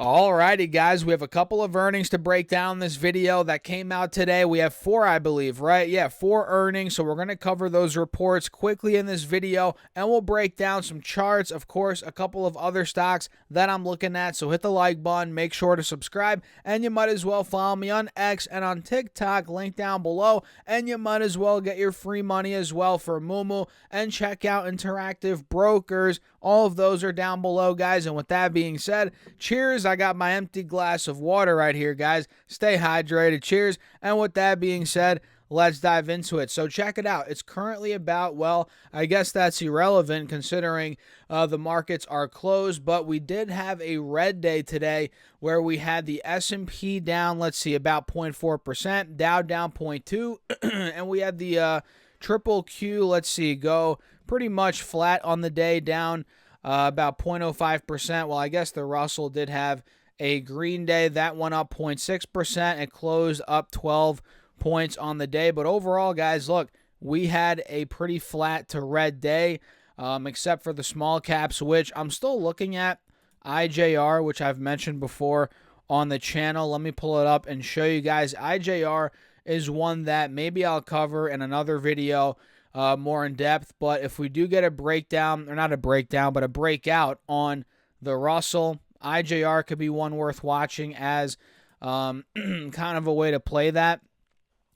Alrighty, guys, we have a couple of earnings to break down in this video that came out today. We have four, I believe, right? Yeah, four earnings. So we're going to cover those reports quickly in this video, and we'll break down some charts, of course, a couple of other stocks that I'm looking at. So hit the like button, make sure to subscribe, and you might as well follow me on X and on TikTok, link down below, and you might as well get your free money as well for Moomoo and check out Interactive Brokers. All of those are down below, guys. And with that being said, cheers. I got my empty glass of water right here, guys. Stay hydrated. Cheers. And with that being said, let's dive into it. So check it out. It's currently about, well, I guess that's irrelevant considering the markets are closed, but we did have a red day today where we had the S&P down, let's see, about 0.4%, Dow down 0.2%, and we had the triple Q, let's see, go pretty much flat on the day, down about 0.05%. Well, I guess the Russell did have a green day. That went up 0.6%. It closed up 12 points on the day. But overall, guys, look, we had a pretty flat to red day, except for the small caps, which I'm still looking at. IJR, which I've mentioned before on the channel. Let me pull it up and show you guys. IJR is one that maybe I'll cover in another video more in depth. But if we do get a breakdown, or not a breakdown, but a breakout on the Russell, IJR could be one worth watching as kind of a way to play that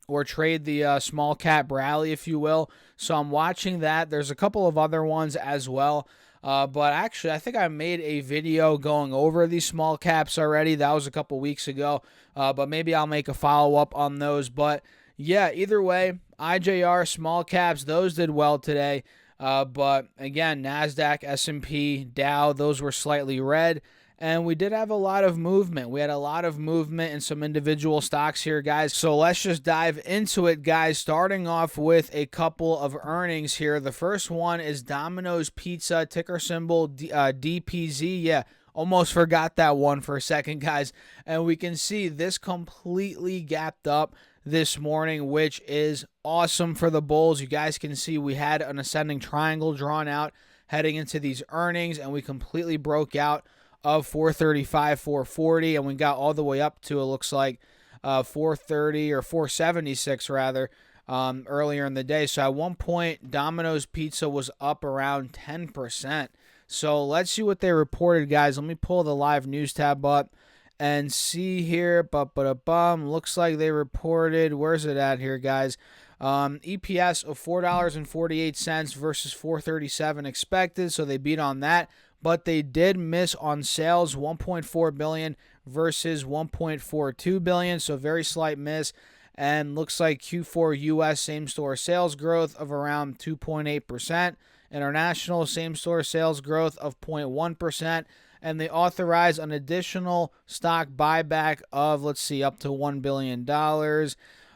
or trade the small cap rally, if you will. So I'm watching that. There's a couple of other ones as well. But actually, I think I made a video going over these small caps already. That was a couple weeks ago. But maybe I'll make a follow-up on those. But yeah, either way, IJR, small caps, those did well today. But again, NASDAQ, S&P, Dow, those were slightly red. And we did have a lot of movement. We had a lot of movement in some individual stocks here, guys. So let's just dive into it, guys, starting off with a couple of earnings here. The first one is Domino's Pizza, ticker symbol DPZ. Yeah, almost forgot that one for a second, guys. And we can see this completely gapped up this morning, which is awesome for the bulls. You guys can see we had an ascending triangle drawn out heading into these earnings, and we completely broke out of 435, 440, and we got all the way up to, it looks like, 430 or 476 rather, earlier in the day. So at one point, Domino's Pizza was up around 10%. So let's see what they reported, guys. Let me pull the live news tab up and see here. Looks like they reported, where's it at here, guys? EPS of $4.48 versus $4.37 expected, so they beat on that. But they did miss on sales, $1.4 billion versus $1.42 billion, so very slight miss. And looks like Q4 U.S. same-store sales growth of around 2.8%. International same-store sales growth of 0.1%. And they authorized an additional stock buyback of, let's see, up to $1 billion.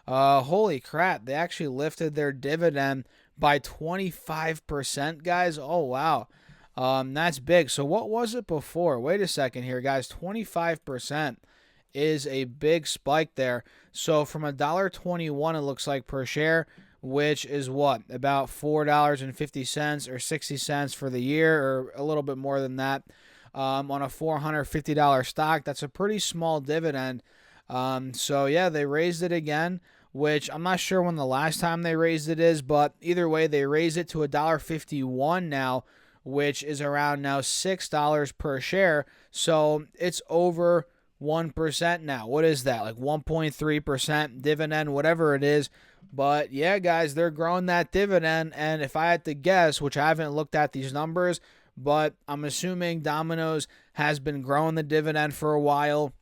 Holy crap, they actually lifted their dividend by 25%, guys. Oh, wow. That's big. So what was it before? Wait a second here, guys. 25% is a big spike there. So from $1.21, it looks like per share, which is what? About $4.50 or 60 cents for the year, or a little bit more than that. On a $450 stock, that's a pretty small dividend. So yeah, they raised it again, which I'm not sure when the last time they raised it is, but either way, they raised it to $1.51 now, which is around now $6 per share. So it's over 1% now. What is that? Like 1.3% dividend, whatever it is. But yeah, guys, they're growing that dividend. And if I had to guess, which I haven't looked at these numbers, but I'm assuming Domino's has been growing the dividend for a while.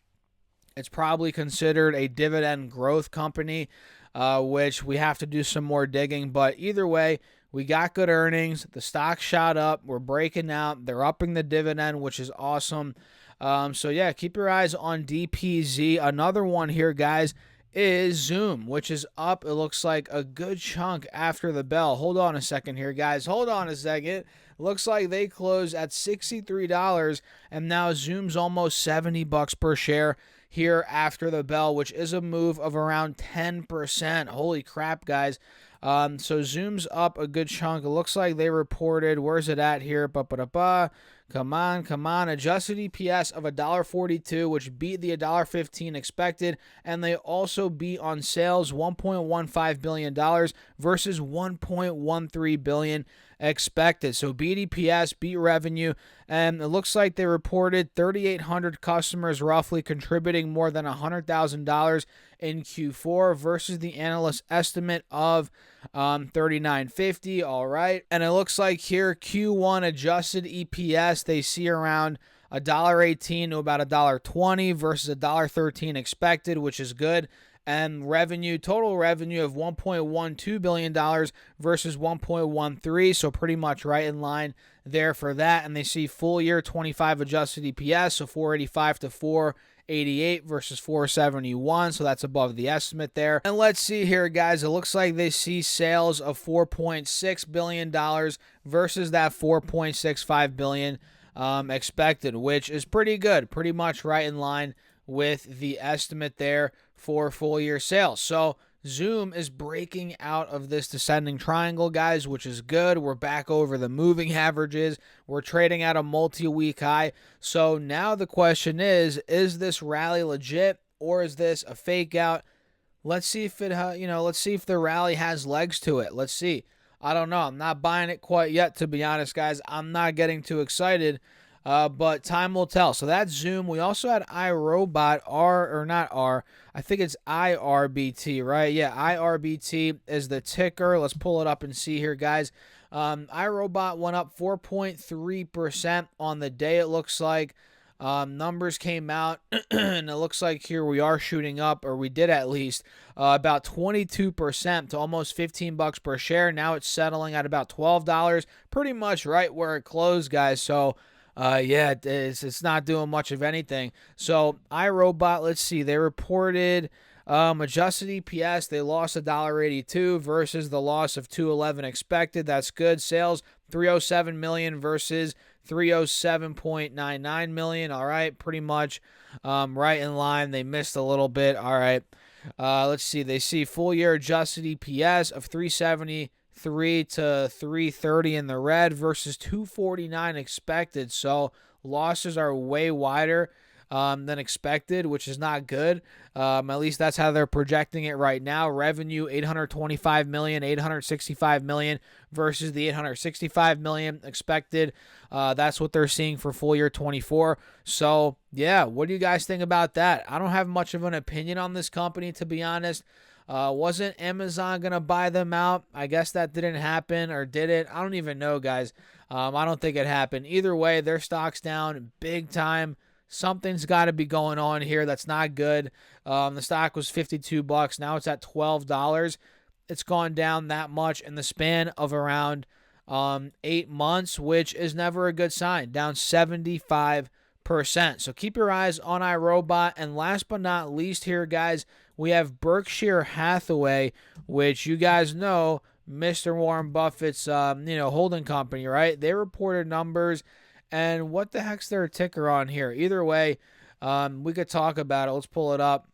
It's probably considered a dividend growth company, which we have to do some more digging. But either way, we got good earnings. The stock shot up. We're breaking out. They're upping the dividend, which is awesome. So, yeah, keep your eyes on DPZ. Another one here, guys, is Zoom, which is up, it looks like, a good chunk after the bell. Hold on a second here, guys. Hold on a second. Looks like they closed at $63, and now Zoom's almost $70 per share here after the bell, which is a move of around 10%. Holy crap, guys. So Zoom's up a good chunk. It looks like they reported, where's it at here? Ba-ba-da-ba. Come on. Adjusted EPS of $1.42, which beat the $1.15 expected, and they also beat on sales $1.15 billion versus $1.13 billion expected. So beat EPS, beat revenue, and it looks like they reported 3,800 customers roughly contributing more than $100,000 in Q4 versus the analyst estimate of 3,950. All right. And it looks like here Q1 adjusted EPS, they see around $1.18 to about $1.20 versus $1.13 expected, which is good. And revenue, total revenue of $1.12 billion versus $1.13, so pretty much right in line there for that. And they see full year 25 adjusted EPS, so 485 to 488 versus 471, so that's above the estimate there. And let's see here, guys. It looks like they see sales of $4.6 billion versus that $4.65 billion expected, which is pretty good, pretty much right in line with the estimate there for full year sales. So Zoom is breaking out of this descending triangle, guys, which is good. We're back over the moving averages. We're trading at a multi-week high. So now the question is this rally legit or is this a fake out? Let's see if let's see if the rally has legs to it. Let's see. I don't know. I'm not buying it quite yet, to be honest, guys. I'm not getting too excited. But time will tell. So that's Zoom. We also had iRobot, I think it's IRBT, right? Yeah, IRBT is the ticker. Let's pull it up and see here, guys. iRobot went up 4.3% on the day, it looks like. Numbers came out, and it looks like here we are shooting up, or we did at least, about 22% to almost $15 per share. Now it's settling at about $12, pretty much right where it closed, guys. So, yeah, it's not doing much of anything. So iRobot, let's see, they reported adjusted EPS, they lost $1.82 versus the loss of $2.11 expected. That's good. Sales $307 million versus $307.99 million. All right, pretty much right in line. They missed a little bit. All right, let's see. They see full year adjusted EPS of $3.73 to $3.30 in the red versus $2.49 expected. So losses are way wider than expected, which is not good. At least that's how they're projecting it right now. Revenue $825 million, $865 million versus the $865 million expected. That's what they're seeing for full year 24. So yeah, what do you guys think about that? I don't have much of an opinion on this company, to be honest. Wasn't Amazon going to buy them out? I guess that didn't happen, or did it? I don't even know, guys. I don't think it happened. Either way, their stock's down big time. Something's got to be going on here that's not good. The stock was $52. Now it's at $12. It's gone down that much in the span of around 8 months, which is never a good sign. Down 75%. So keep your eyes on iRobot. And last but not least here, guys, we have Berkshire Hathaway, which you guys know, Mr. Warren Buffett's holding company, right? They reported numbers, and what the heck's their ticker on here? Either way, we could talk about it. Let's pull it up.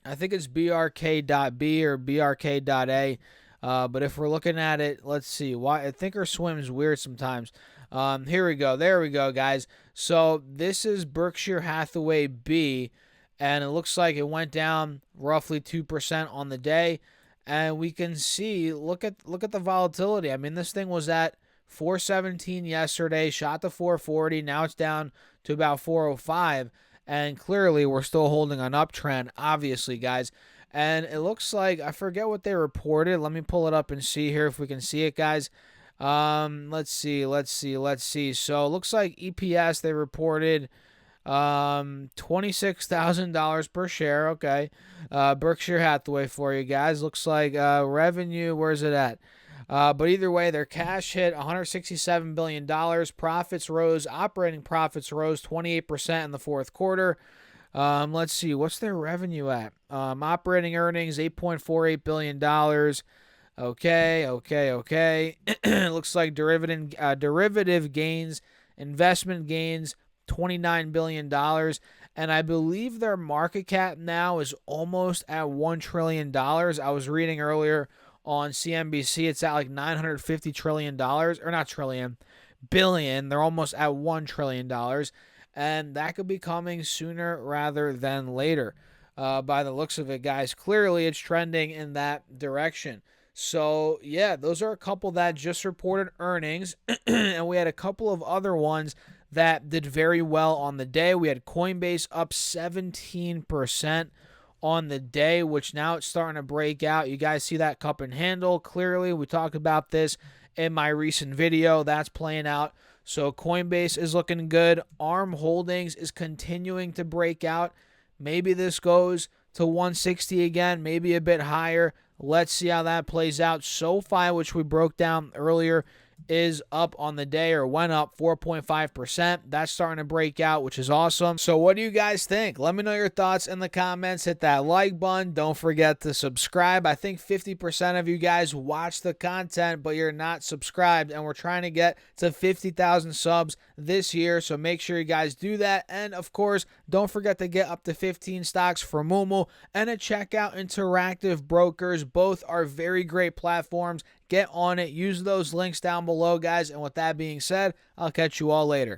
I think it's BRK.B or BRK.A. But if we're looking at it, let's see. Why I think Thinkorswim's weird sometimes. Here we go. There we go, guys. So this is Berkshire Hathaway B, and it looks like it went down roughly 2% on the day. And we can see, look at the volatility. I mean, this thing was at 417 yesterday, shot to 440. Now it's down to about 405. And clearly we're still holding an uptrend, obviously, guys. And it looks like, I forget what they reported. Let me pull it up and see here if we can see it, guys. Let's see. So it looks like EPS, they reported $26,000 per share. Okay. Berkshire Hathaway for you guys. Looks like revenue, where's it at? But either way, their cash hit $167 billion. Profits rose, operating profits rose 28% in the fourth quarter. Let's see, what's their revenue at? Operating earnings, $8.48 billion. Okay. Looks like derivative gains, investment gains, $29 billion. And I believe their market cap now is almost at $1 trillion. I was reading earlier on CNBC. It's at like $950 trillion, or not trillion, billion. They're almost at $1 trillion. And that could be coming sooner rather than later. By the looks of it, guys, clearly it's trending in that direction. So, yeah, those are a couple that just reported earnings. And we had a couple of other ones that did very well on the day. We had Coinbase up 17% on the day, which now it's starting to break out. You guys see that cup and handle clearly. We talked about this in my recent video. That's playing out. So Coinbase is looking good. ARM Holdings is continuing to break out. Maybe this goes to 160 again, maybe a bit higher. Let's see how that plays out. SoFi, which we broke down earlier, is up on the day, or went up 4.5%. That's starting to break out, which is awesome. So what do you guys think? Let me know your thoughts in the comments. Hit that like button. Don't forget to subscribe. I think 50% of you guys watch the content, but you're not subscribed, and we're trying to get to 50,000 subs this year, so make sure you guys do that. And of course, don't forget to get up to 15 stocks for Moomoo, and to check out Interactive Brokers. Both are very great platforms. Get on it. Use those links down below, guys. And with that being said, I'll catch you all later.